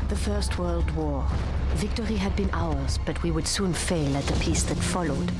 The First World War. Victory had been ours, but we would soon fail at the peace that followed.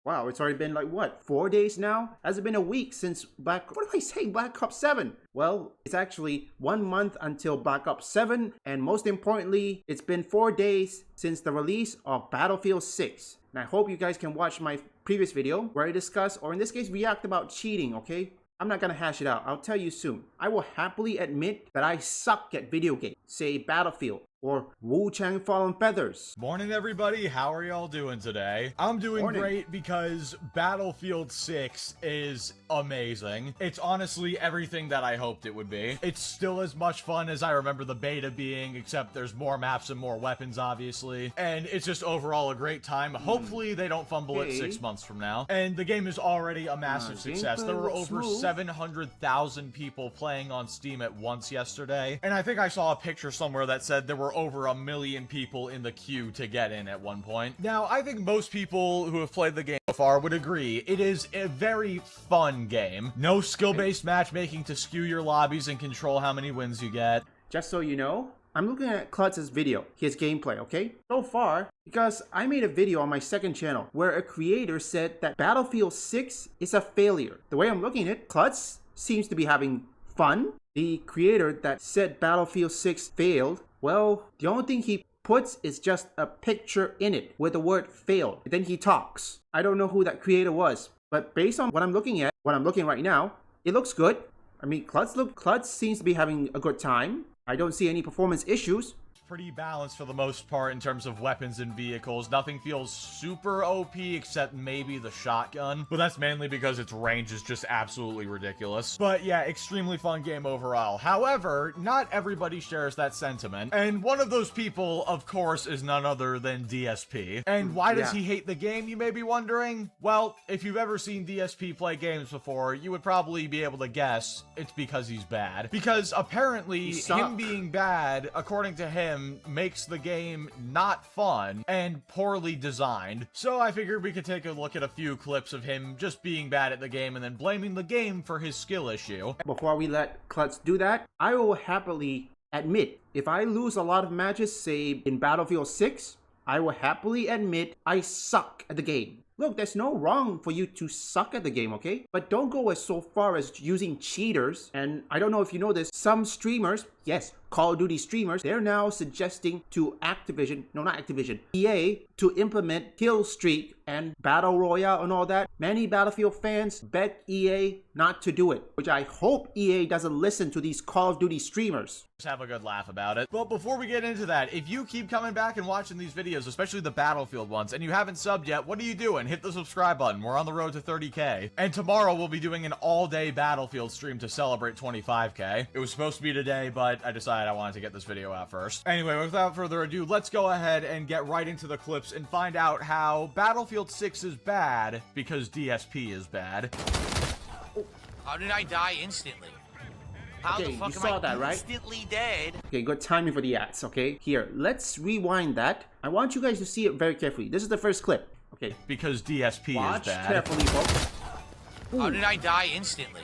Wow, it's already been like what, 4 days now? Has it been a week since Black Ops 7? Well, it's actually 1 month until Black Ops 7, and most importantly, it's been 4 days since the release of Battlefield 6. And I hope you guys can watch my previous video where I discuss, or in this case, react about cheating, okay? I'm not gonna hash it out, I'll tell you soon. I will happily admit that I suck at video games, say Battlefield, or Wu-Chang Fallen Feathers. Morning everybody, how are y'all doing today? I'm doing great because Battlefield 6 is amazing. It's honestly everything that I hoped it would be. It's still as much fun as I remember the beta being, except there's more maps and more weapons obviously. And it's just overall a great time. Hopefully they don't fumble it 6 months from now. And the game is already a massive success. There were over 700,000 people playing on Steam at once yesterday. And I think I saw a picture somewhere that said there were over 1 million people in the queue to get in at one point. Now, I think most people who have played the game so far would agree it is a very fun game. No skill-based matchmaking to skew your lobbies and control how many wins you get. Just so you know, I'm looking at Klutz's video, his gameplay, okay? So far, because I made a video on my second channel where a creator said that Battlefield 6 is a failure. The way I'm looking at it, Klutz seems to be having fun. The creator that said Battlefield 6 failed, well, the only thing he puts is just a picture in it with the word failed. And then he talks. I don't know who that creator was, but based on what I'm looking at, what I'm looking right now, it looks good. I mean, Klutz seems to be having a good time. I don't see any performance issues. Pretty balanced for the most part in terms of weapons and vehicles. Nothing feels super OP except maybe the shotgun, but that's mainly because its range is just absolutely ridiculous. But yeah, extremely fun game overall. However, not everybody shares that sentiment, and one of those people, of course, is none other than DSP. And why does he hate the game, you may be wondering? Well, if you've ever seen DSP play games before, you would probably be able to guess it's because he's bad. Because apparently, him being bad, according to him, makes the game not fun and poorly designed. So I figured we could take a look at a few clips of him just being bad at the game and then blaming the game for his skill issue. Before we let Klutz do that, I will happily admit, if I lose a lot of matches, say in Battlefield 6, I will happily admit I suck at the game. Look, there's no wrong for you to suck at the game, okay? But don't go as so far as using cheaters. And I don't know if you know this, some streamers, yes, Call of Duty streamers, they're now suggesting to Activision, no, not Activision, EA, to implement kill streak and battle royale and all that. Many Battlefield fans bet EA not to do it, which I hope EA doesn't listen to these Call of Duty streamers. Just have a good laugh about it. But before we get into that, if you keep coming back and watching these videos, especially the Battlefield ones, and you haven't subbed yet, what are you doing? Hit the subscribe button. We're on the road to 30K. And tomorrow we'll be doing an all-day Battlefield stream to celebrate 25K. It was supposed to be today, but I decided I wanted to get this video out first. Anyway, without further ado, let's go ahead and get right into the clips and find out how Battlefield 6 is bad because DSP is bad. How did I die instantly? How Okay, the fuck you am saw I that, right? instantly dead? Okay, good timing for the ads, okay? Here, let's rewind that. I want you guys to see it very carefully. This is the first clip. Okay. Because DSP Watch is bad. carefully, folks. How did I die instantly?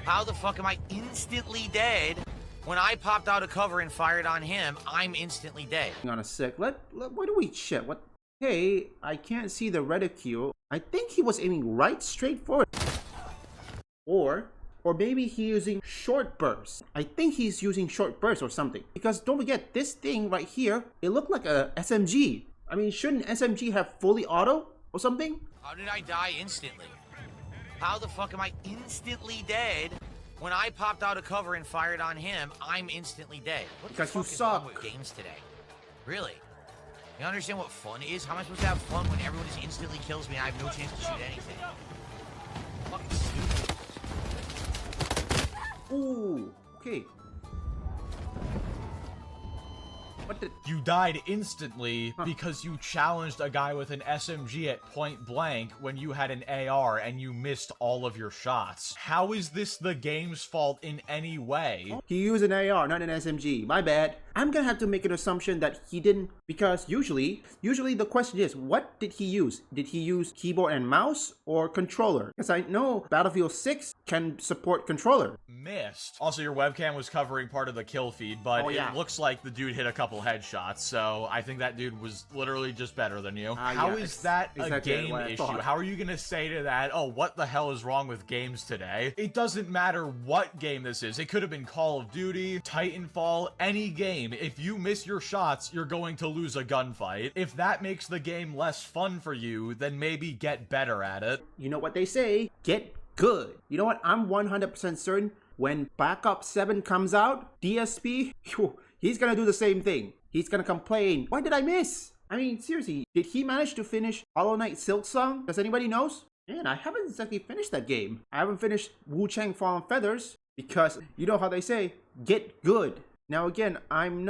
How the fuck am I instantly dead? When I popped out of cover and fired on him, I'm instantly dead. Hang on a sec. What do we check? What? Hey, I can't see the reticule. I think he was aiming right straight for it. Or maybe he's using short bursts. I think he's using short bursts or something. Because don't forget, this thing right here, it looked like a SMG. I mean, shouldn't SMG have fully auto or something? How did I die instantly? How the fuck am I instantly dead? When I popped out of cover and fired on him, I'm instantly dead. What Because the you fuck is wrong suck. with games today? Really? You understand what fun is? How am I supposed to have fun when everyone just instantly kills me and I have no chance to shoot anything? Fucking stupid. Ooh, okay. What the? You died instantly because you challenged a guy with an SMG at point blank when you had an AR and you missed all of your shots. How is this the game's fault in any way? He used an AR, not an SMG. My bad. I'm gonna have to make an assumption that he didn't, because usually the question is, what did he use? Did he use keyboard and mouse or controller? Because I know Battlefield 6 can support controller. Missed. Also, your webcam was covering part of the kill feed, but it looks like the dude hit a couple headshots, so I think that dude was literally just better than you. How is that a game issue? How are you gonna say to that, oh, what the hell is wrong with games today? It doesn't matter what game this is. It could have been Call of Duty, Titanfall, any game. If you miss your shots, you're going to lose a gunfight. If that makes the game less fun for you, then maybe get better at it. You know what they say, get good. You know what, I'm 100% certain when Black Ops 7 comes out, DSP, he's gonna do the same thing. He's gonna complain, why did I miss? I mean, seriously, did he manage to finish Hollow Knight Silksong? Does anybody knows? Man, I haven't exactly finished that game. I haven't finished Wu Chang Fallen Feathers because you know how they say, get good. Now again, I think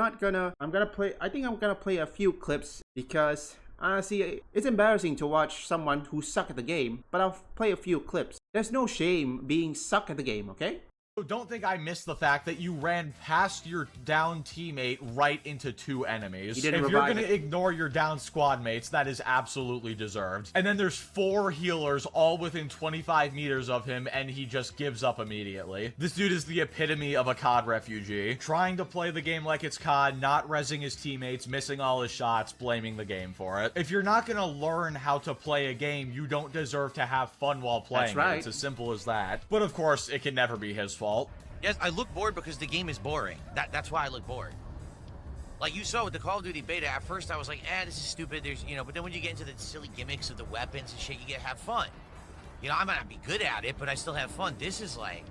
I'm gonna play a few clips because honestly, it's embarrassing to watch someone who suck at the game, but I'll play a few clips. There's no shame being suck at the game, okay? Don't think I missed the fact that you ran past your down teammate right into 2 enemies. If you're gonna ignore your down squad mates, that is absolutely deserved. And then there's 4 healers all within 25 meters of him, and he just gives up immediately. This dude is the epitome of a COD refugee. Trying to play the game like it's COD, not rezzing his teammates, missing all his shots, blaming the game for it. If you're not gonna learn how to play a game, you don't deserve to have fun while playing. That's right. It's as simple as that. But of course, it can never be his fault. Yes, I look bored because the game is boring. That's why I look bored. Like you saw with the Call of Duty beta, at first I was like, this is stupid, but then when you get into the silly gimmicks of the weapons and shit, you have fun. You know, I might not be good at it, but I still have fun. This is like,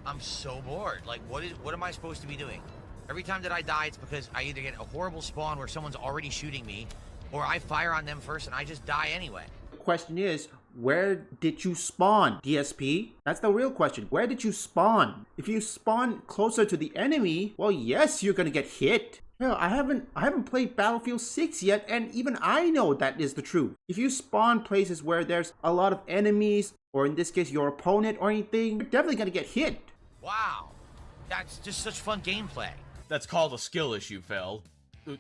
I'm so bored. Like, what am I supposed to be doing? Every time that I die, it's because I either get a horrible spawn where someone's already shooting me, or I fire on them first and I just die anyway. The question is, where did you spawn, DSP? That's the real question. Where did you spawn? If you spawn closer to the enemy, well, yes, you're gonna get hit. Hell, I haven't played Battlefield 6 yet, and even I know that is the truth. If you spawn places where there's a lot of enemies, or in this case, your opponent or anything, you're definitely gonna get hit. Wow, that's just such fun gameplay. That's called a skill issue, Phil.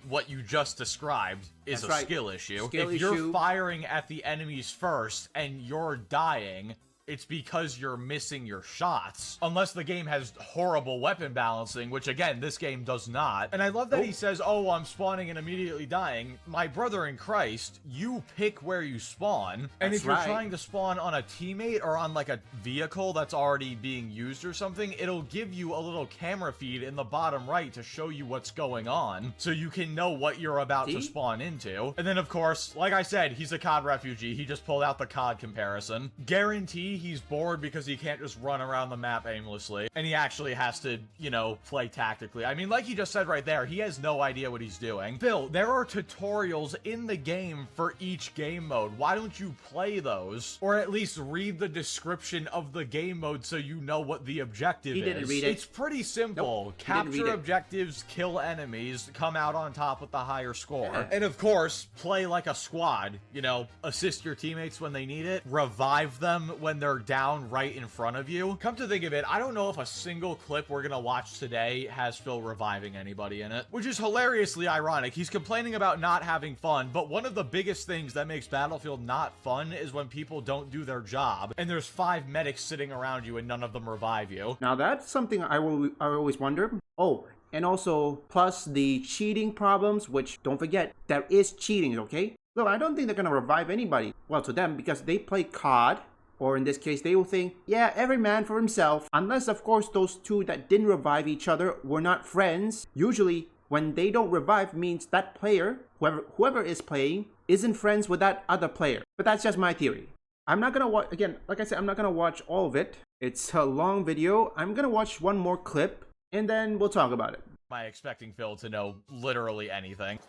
What you just described is a skill issue. If you're firing at the enemies first and you're dying, it's because you're missing your shots. Unless the game has horrible weapon balancing, which again, this game does not. And I love that he says, oh, I'm spawning and immediately dying. My brother in Christ, you pick where you spawn. And if you're trying to spawn on a teammate or on like a vehicle that's already being used or something, it'll give you a little camera feed in the bottom right to show you what's going on, so you can know what you're about to spawn into. And then of course, like I said, he's a COD refugee. He just pulled out the COD comparison. Guarantee he's bored because he can't just run around the map aimlessly, and he actually has to, you know, play tactically. I mean, like he just said right there, he has no idea what he's doing. Phil, there are tutorials in the game for each game mode. Why don't you play those? Or at least read the description of the game mode so you know what the objective is. He didn't read it. It's pretty simple. Nope, capture objectives, kill enemies, come out on top with the higher score. And of course, play like a squad. You know, assist your teammates when they need it, revive them when they're down right in front of you. Come to think of it, I don't know if a single clip we're gonna watch today has Phil reviving anybody in it, which is hilariously ironic. He's complaining about not having fun, but one of the biggest things that makes Battlefield not fun is when people don't do their job, and there's 5 medics sitting around you and none of them revive you. Now that's something I always wonder. Oh, and also, plus the cheating problems, which, don't forget, there is cheating, okay? Look, I don't think they're gonna revive anybody. Well, to them, because they play COD, or in this case, they will think, yeah, every man for himself. Unless, of course, those two that didn't revive each other were not friends. Usually, when they don't revive means that player, whoever is playing, isn't friends with that other player. But that's just my theory. I'm not gonna watch, again, like I said, I'm not gonna watch all of it. It's a long video. I'm gonna watch one more clip, and then we'll talk about it. Am I expecting Phil to know literally anything?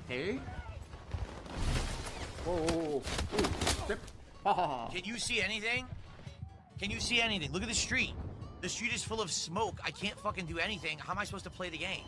Hey? Whoa. Step. Can you see anything? Can you see anything? Look at the street. The street is full of smoke. I can't fucking do anything. How am I supposed to play the game?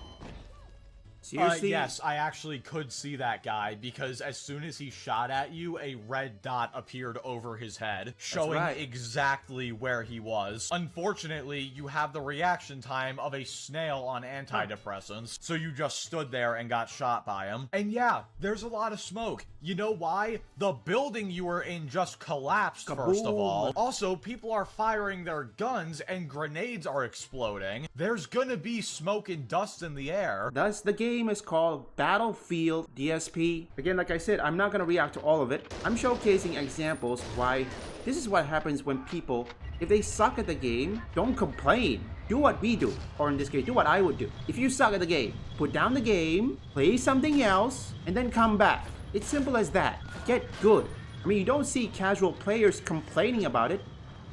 Seriously? Yes, I actually could see that guy because as soon as he shot at you, a red dot appeared over his head, showing exactly where he was. Unfortunately, you have the reaction time of a snail on antidepressants, so you just stood there and got shot by him. And yeah, there's a lot of smoke. You know why? The building you were in just collapsed, first of all. Also, people are firing their guns and grenades are exploding. There's gonna be smoke and dust in the air. Thus, the game is called Battlefield DSP. Again, like I said, I'm not gonna react to all of it. I'm showcasing examples why this is what happens when people, if they suck at the game, don't complain. Do what we do, or in this case, do what I would do. If you suck at the game, put down the game, play something else, and then come back. It's simple as that. Get good. I mean, you don't see casual players complaining about it.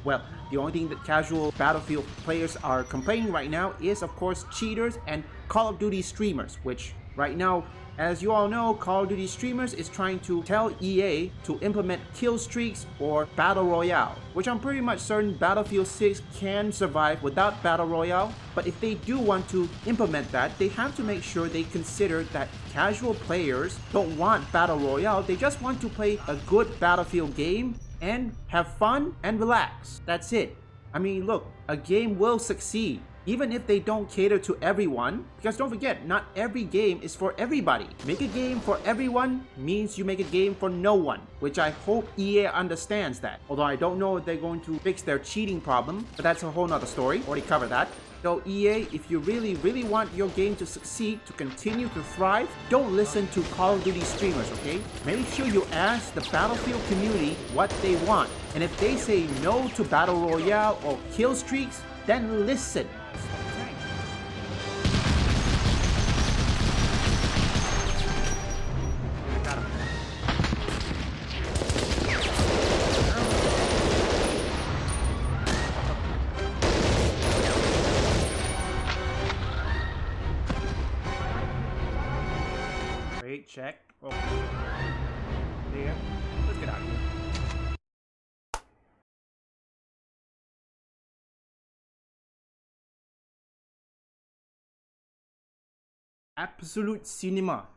Well, the only thing that casual Battlefield players are complaining right now is, of course, cheaters and Call of Duty streamers, which right now, as you all know, Call of Duty streamers is trying to tell EA to implement kill streaks or Battle Royale, which I'm pretty much certain Battlefield 6 can survive without Battle Royale. But if they do want to implement that, they have to make sure they consider that casual players don't want Battle Royale, they just want to play a good Battlefield game and have fun and relax. That's it. I mean, look, a game will succeed even if they don't cater to everyone, because don't forget, not every game is for everybody. Make a game for everyone means you make a game for no one, which I hope EA understands that. Although I don't know if they're going to fix their cheating problem, but that's a whole nother story. Already covered that. So EA, if you really want your game to succeed, to continue to thrive, don't listen to Call of Duty streamers, okay? Make sure you ask the Battlefield community what they want. And if they say no to Battle Royale or kill streaks, then listen. Great, check. Oh. There. Let's get out of here. Absolute cinema.